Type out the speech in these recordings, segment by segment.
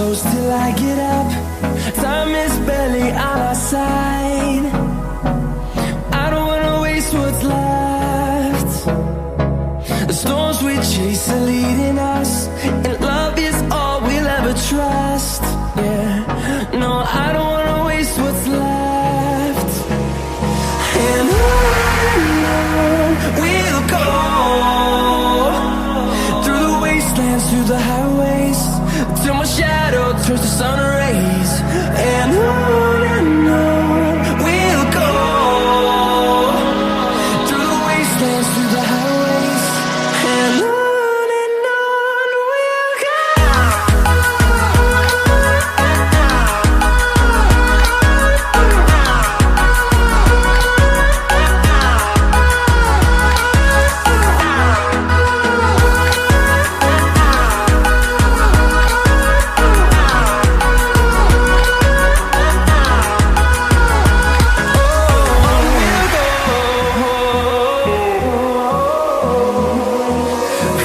close till I get up. Time is barely on our side. I don't wanna waste what's left. The storms we chase are leading us, and love is all we'll ever trust. Yeah, no, I don't wanna waste what's left. And on we'll go, through the wastelands, through the highways, till my shadow turns to sun rays. And on we'll go, through the wastelands, through the highways, and on we'll go.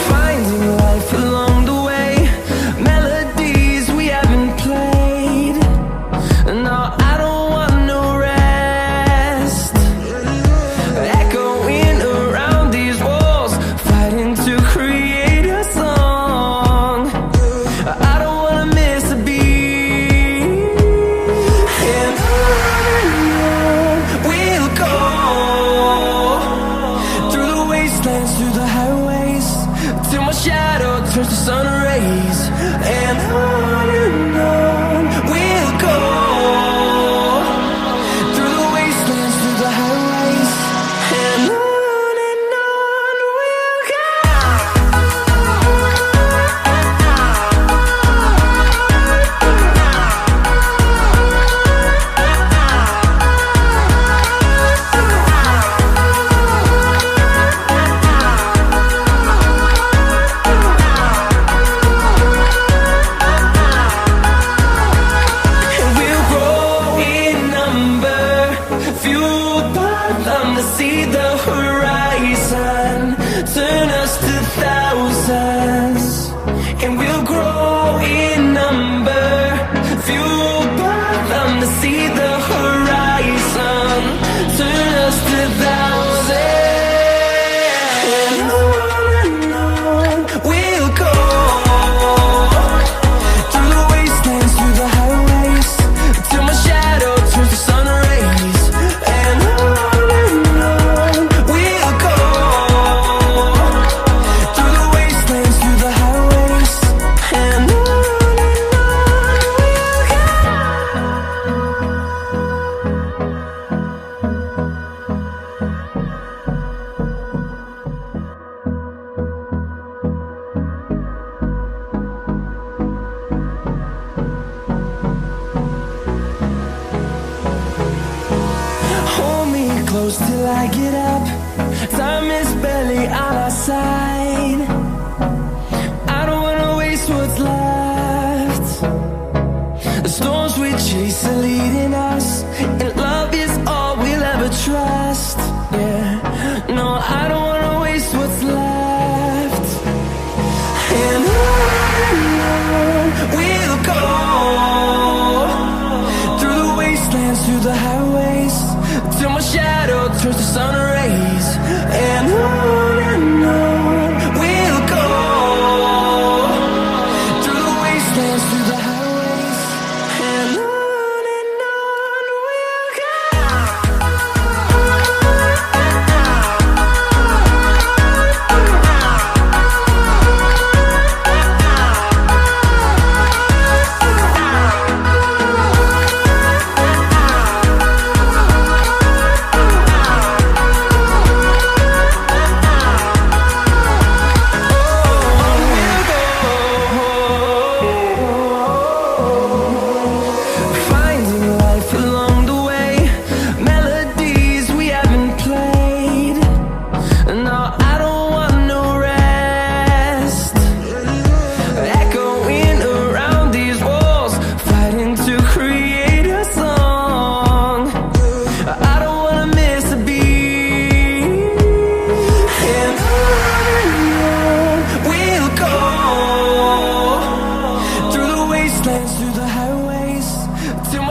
Finding life along the way, melodies we haven't played. No, I don't want no rest. Echoing around these walls, fighting to create a song. I don't wanna miss a beat. And on we'll go, through the wastelands, through the highways, till my shadow turns to sun rays. And on we'll go, through the wastelands, through the highways, and on we'll go. And we'll grow in number, fueled by them to see the horizon, turn us to thousands. And we'll grow in number, fueled by them to see the horizon, turn us to thousands. And on we'll go, through the wastelands, through the highways, till my shadow turns to sun rays. And on we'll go, through the wastelands, through the highways, and on we'll go. Hold me close till I get up. Time is barely on our side. I don't wanna waste what's left. The storms we chase are leading us, and love is all we'll ever trust. Yeah, no, I don't wanna waste what's left. And on we'll go, through the wastelands, through the highways, till my shadow turns to sun rays. And on we'll go, through the wastelands, through the highways, and on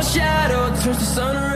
shadow turns to sun